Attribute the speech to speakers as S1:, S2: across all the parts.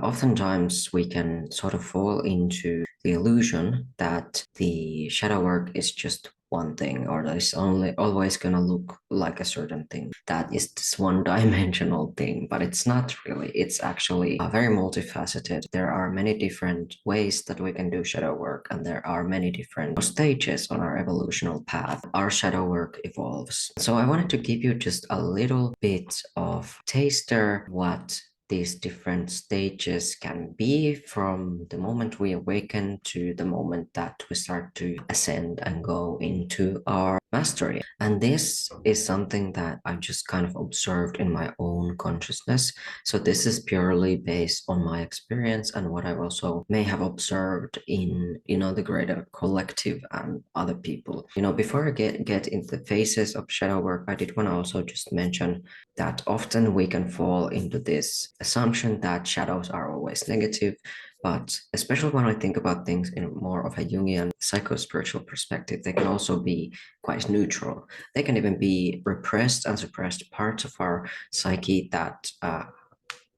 S1: oftentimes we can sort of fall into the illusion that the shadow work is just one thing, or that it's only always going to look like a certain thing, that is this one-dimensional thing, but it's not really. It's actually very multifaceted. There are many different ways that we can do shadow work, and there are many different stages on our evolutional path. Our shadow work evolves. So I wanted to give you just a little bit of taster what these different stages can be from the moment we awaken to the moment that we start to ascend and go into our mastery. And this is something that I just kind of observed in my own consciousness. So this is purely based on my experience and what I also may have observed in, the greater collective and other people. Before I get into the phases of shadow work, I did want to also just mention that often we can fall into this assumption that shadows are always negative, but especially when I think about things in more of a Jungian psycho-spiritual perspective, they can also be quite neutral. They can even be repressed and suppressed parts of our psyche that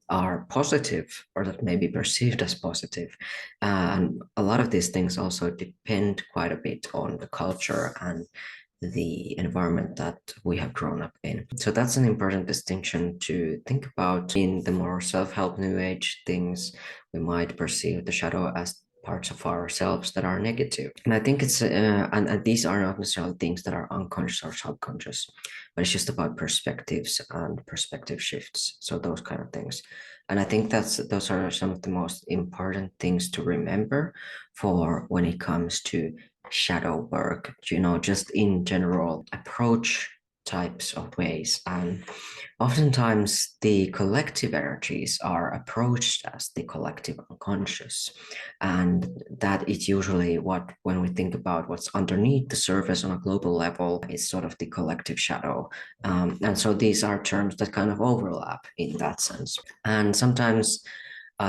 S1: are positive, or that may be perceived as positive. And a lot of these things also depend quite a bit on the culture and the environment that we have grown up in. So that's an important distinction to think about. In the more self-help new age things, we might perceive the shadow as parts of ourselves that are negative. And I think it's, and these are not necessarily things that are unconscious or subconscious, but it's just about perspectives and perspective shifts. So those kind of things. And I think those are some of the most important things to remember for when it comes to shadow work, just in general approach types of ways. And oftentimes the collective energies are approached as the collective unconscious, and that is usually what, when we think about what's underneath the surface on a global level, is sort of the collective shadow. And so these are terms that kind of overlap in that sense. And sometimes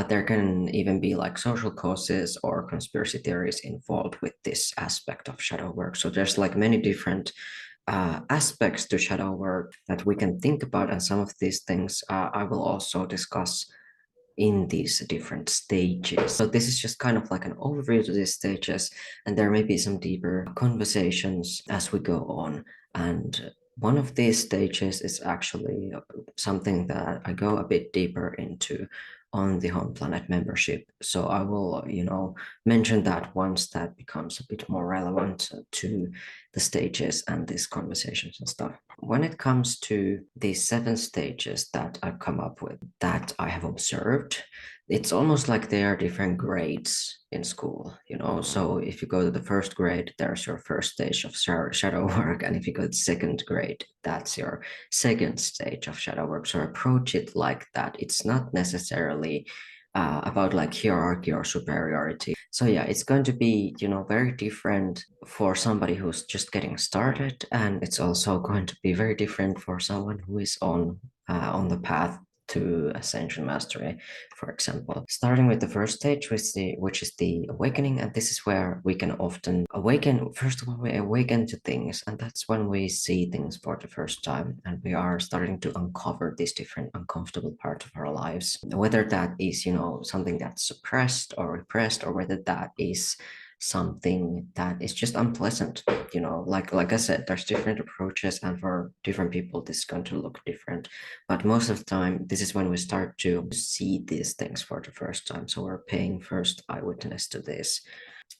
S1: there can even be like social causes or conspiracy theories involved with this aspect of shadow work. So there's like many different aspects to shadow work that we can think about. And some of these things I will also discuss in these different stages. So this is just kind of like an overview to these stages, and there may be some deeper conversations as we go on. And one of these stages is actually something that I go a bit deeper into on the Home Planet membership. So I will, mention that once that becomes a bit more relevant to the stages and these conversations and stuff. When it comes to these 7 stages that I've come up with, that I have observed, it's almost like they are different grades in school, So if you go to the first grade, there's your first stage of shadow work. And if you go to second grade, that's your second stage of shadow work. So approach it like that. It's not necessarily about like hierarchy or superiority. So yeah, it's going to be, very different for somebody who's just getting started. And it's also going to be very different for someone who is on the path to ascension mastery, for example. Starting with the first stage, which is the awakening, and this is where we can often awaken. First of all, we awaken to things, and that's when we see things for the first time, and we are starting to uncover these different uncomfortable parts of our lives, whether that is, something that's suppressed or repressed, or whether that is something that is just unpleasant. Like I said, there's different approaches, and for different people this is going to look different, but most of the time this is when we start to see these things for the first time. So we're paying first eyewitness to this.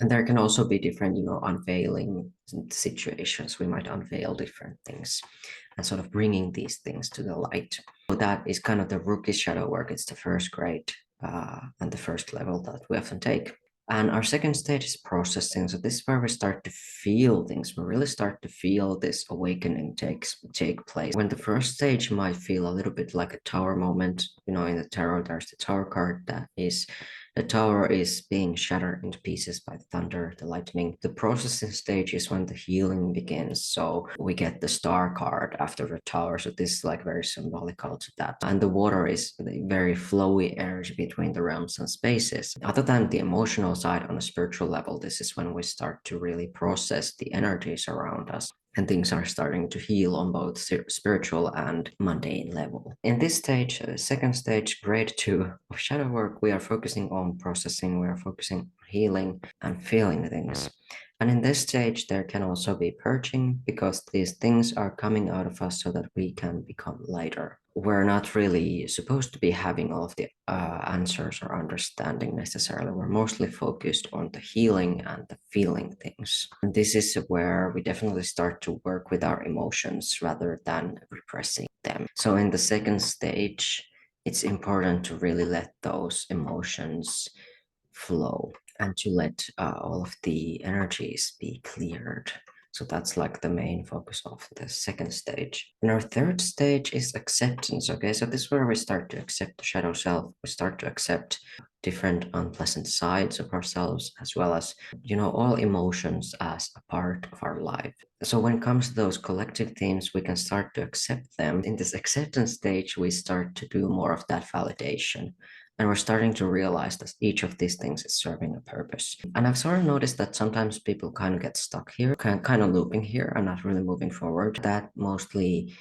S1: And there can also be different, unveiling situations. We might unveil different things and sort of bringing these things to the light. So that is kind of the rookie shadow work. It's the first grade and the first level that we often take. And our second stage is processing. So this is where we start to feel things. We really start to feel this awakening take place. When the first stage might feel a little bit like a tower moment, in the tarot, there's the tower card that is, the tower is being shattered into pieces by the thunder, the lightning. The processing stage is when the healing begins. So we get the star card after the tower. So this is like very symbolical to that. And the water is the very flowy energy between the realms and spaces. Other than the emotional side, on a spiritual level, this is when we start to really process the energies around us. and things are starting to heal on both spiritual and mundane level. In this stage, second stage, grade 2 of shadow work, we are focusing on processing, we are focusing on healing and feeling things. And in this stage, there can also be purging, because these things are coming out of us so that we can become lighter. We're not really supposed to be having all of the answers or understanding necessarily. We're mostly focused on the healing and the feeling things. And this is where we definitely start to work with our emotions rather than repressing them. So in the second stage, it's important to really let those emotions flow and to let all of the energies be cleared. So that's like the main focus of the second stage. And our third stage is acceptance. Okay, so this is where we start to accept the shadow self. We start to accept different unpleasant sides of ourselves, as well as, all emotions as a part of our life. So when it comes to those collective themes, we can start to accept them. In this acceptance stage, we start to do more of that validation. And we're starting to realize that each of these things is serving a purpose. And I've sort of noticed that sometimes people kind of get stuck here, kind of looping here and not really moving forward. That mostly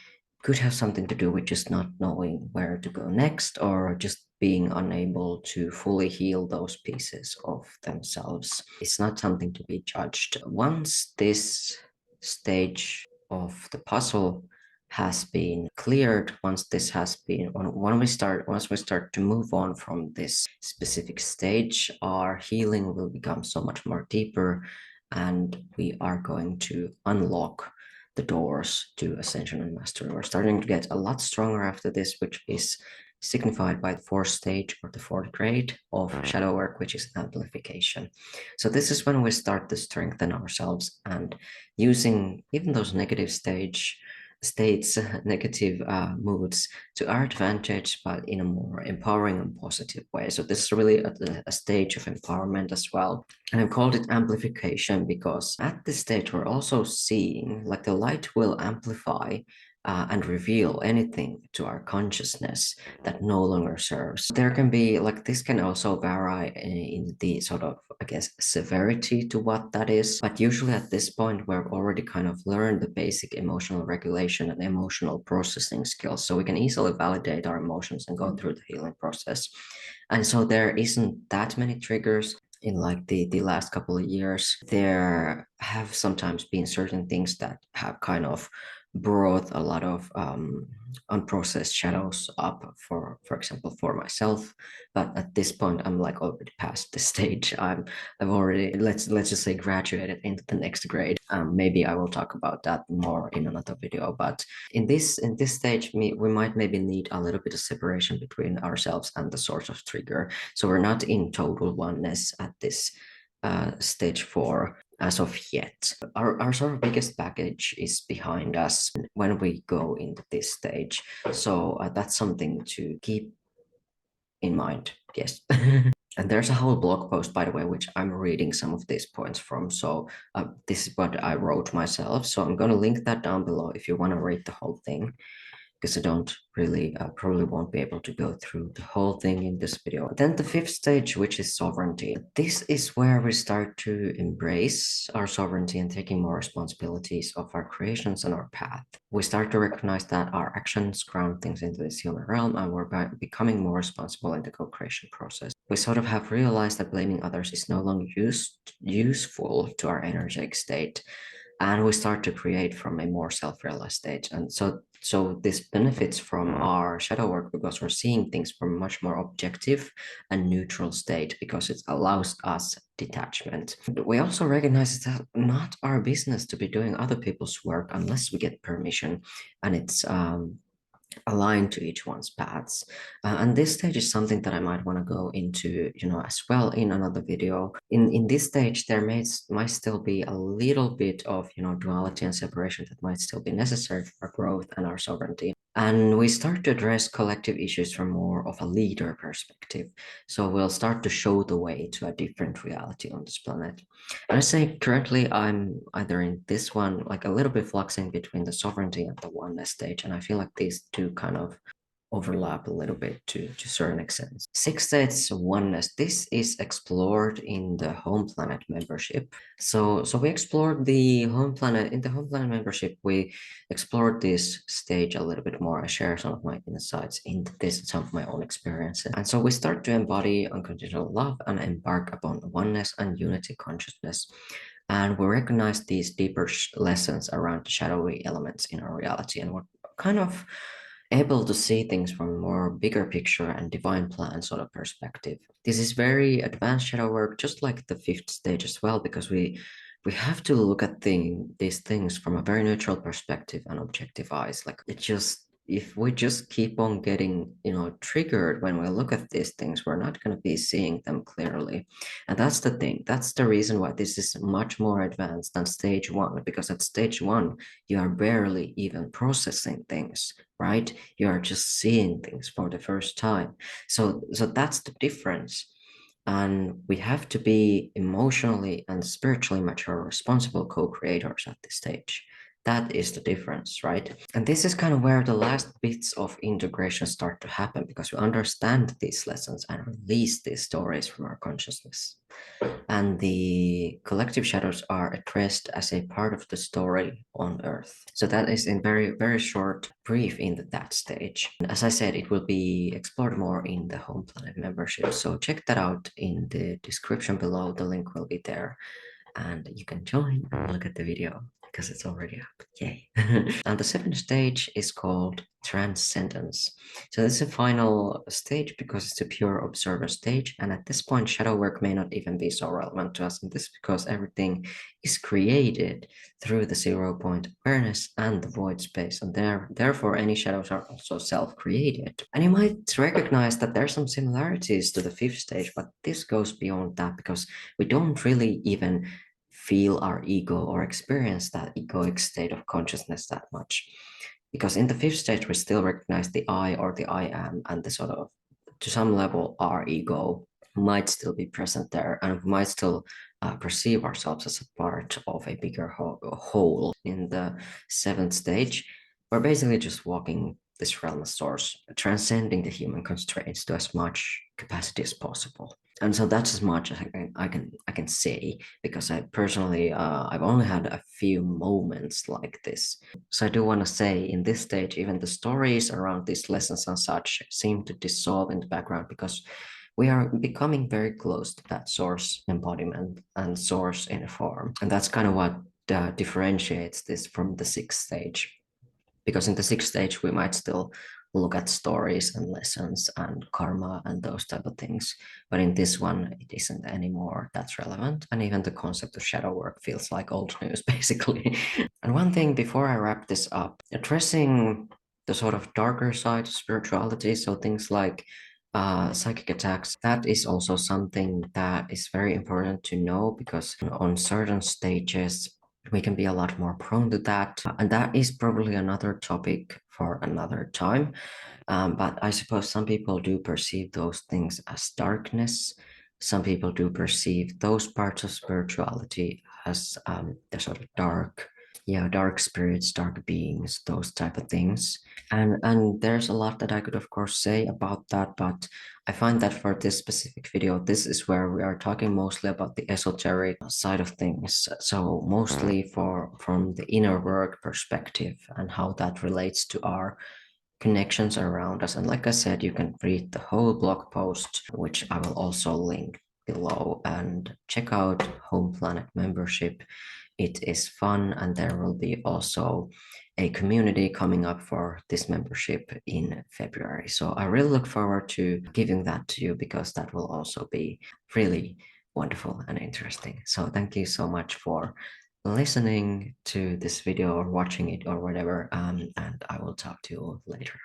S1: could have something to do with just not knowing where to go next, or just being unable to fully heal those pieces of themselves. It's not something to be judged. Once this stage of the puzzle has been cleared, once we start to move on from this specific stage, our healing will become so much more deeper, and we are going to unlock the doors to ascension and mastery. We're starting to get a lot stronger after this, which is signified by the fourth stage or the fourth grade of shadow work, which is amplification. So this is when we start to strengthen ourselves and using even those negative states, negative moods to our advantage, but in a more empowering and positive way. So this is really a stage of empowerment as well. And I've called it amplification because at this stage, we're also seeing like the light will amplify and reveal anything to our consciousness that no longer serves. There can be like, this can also vary in the sort of, I guess, severity to what that is. But usually at this point, we've already kind of learned the basic emotional regulation and emotional processing skills. So we can easily validate our emotions and go through the healing process. And so there isn't that many triggers. In like the last couple of years, there have sometimes been certain things that have kind of brought a lot of unprocessed shadows up, for example, for myself. But at this point, I'm like already past the stage. I've already, let's just say, graduated into the next grade. Maybe I will talk about that more in another video. But in this stage, we might maybe need a little bit of separation between ourselves and the source of trigger. So we're not in total oneness at this stage 4 as of yet. Our sort of biggest baggage is behind us when we go into this stage. So that's something to keep in mind. Yes. And there's a whole blog post, by the way, which I'm reading some of these points from. So this is what I wrote myself. So I'm going to link that down below if you want to read the whole thing, because I don't really, probably won't be able to go through the whole thing in this video. Then the fifth stage, which is sovereignty. This is where we start to embrace our sovereignty and taking more responsibilities of our creations and our path. We start to recognize that our actions ground things into this human realm, and we're becoming more responsible in the co-creation process. We sort of have realized that blaming others is no longer useful to our energetic state, and we start to create from a more self-realized state. And so this benefits from our shadow work because we're seeing things from a much more objective and neutral state, because it allows us detachment. We also recognize that not our business to be doing other people's work unless we get permission, and it's aligned to each one's paths. And this stage is something that I might want to go into, as well in another video. In this stage, there might still be a little bit of, duality and separation that might still be necessary for our growth and our sovereignty. And we start to address collective issues from more of a leader perspective. So we'll start to show the way to a different reality on this planet. And I say currently I'm either in this one, like a little bit fluxing between the sovereignty and the oneness stage. And I feel like these two kind of overlap a little bit to certain extent. Six states oneness. This is explored in the home planet membership. So we explored the home planet. In the home planet membership, we explored this stage a little bit more. I share some of my insights into this, some of my own experiences. And so we start to embody unconditional love and embark upon oneness and unity consciousness. And we recognize these deeper lessons around the shadowy elements in our reality. And we're kind of able to see things from a more bigger picture and divine plan sort of perspective. This is very advanced shadow work, just like the fifth stage as well, because we have to look at these things from a very neutral perspective and objective eyes. Like it just, if we just keep on getting, triggered when we look at these things, we're not going to be seeing them clearly. And that's the thing. That's the reason why this is much more advanced than stage one, because at stage one, you are barely even processing things, right? You are just seeing things for the first time. So that's the difference. And we have to be emotionally and spiritually mature, responsible co-creators at this stage. That is the difference, right? And this is kind of where the last bits of integration start to happen, because we understand these lessons and release these stories from our consciousness. And the collective shadows are addressed as a part of the story on Earth. So that is in very, very short brief in that stage. And as I said, it will be explored more in the Home Planet membership. So check that out in the description below. The link will be there. And you can join and look at the video because it's already up. Yay. And the seventh stage is called Transcendence. So this is a final stage because it's a pure observer stage. And at this point, shadow work may not even be so relevant to us. And this is because everything is created through the 0 point awareness and the void space. And therefore, any shadows are also self-created. And you might recognize that there's some similarities to the fifth stage, but this goes beyond that because we don't really even feel our ego or experience that egoic state of consciousness that much. Because in the fifth stage, we still recognize the I or the I am, and the sort of, to some level, our ego might still be present there, and we might still perceive ourselves as a part of a bigger whole. In the seventh stage, we're basically just walking this realm of source, transcending the human constraints to as much capacity as possible. And so that's as much as I can say, because I personally I've only had a few moments like this. So I do want to say in this stage, even the stories around these lessons and such seem to dissolve in the background because we are becoming very close to that source embodiment and source in a form. And that's kind of what differentiates this from the sixth stage. Because in the sixth stage, we might still look at stories and lessons and karma and those type of things. But in this one, it isn't anymore that's relevant. And even the concept of shadow work feels like old news, basically. And one thing before I wrap this up, addressing the sort of darker side of spirituality, so things like psychic attacks, that is also something that is very important to know, because on certain stages, we can be a lot more prone to that. And that is probably another topic for another time. But I suppose some people do perceive those things as darkness. Some people do perceive those parts of spirituality as the sort of dark spirits, dark beings, those type of things. And there's a lot that I could, of course, say about that, but I find that for this specific video, this is where we are talking mostly about the esoteric side of things. So mostly from the inner work perspective and how that relates to our connections around us. And like I said, you can read the whole blog post, which I will also link below, and check out Home Planet membership. It is fun, and there will be also a community coming up for this membership in February. So I really look forward to giving that to you, because that will also be really wonderful and interesting. So thank you so much for listening to this video or watching it or whatever, and I will talk to you later.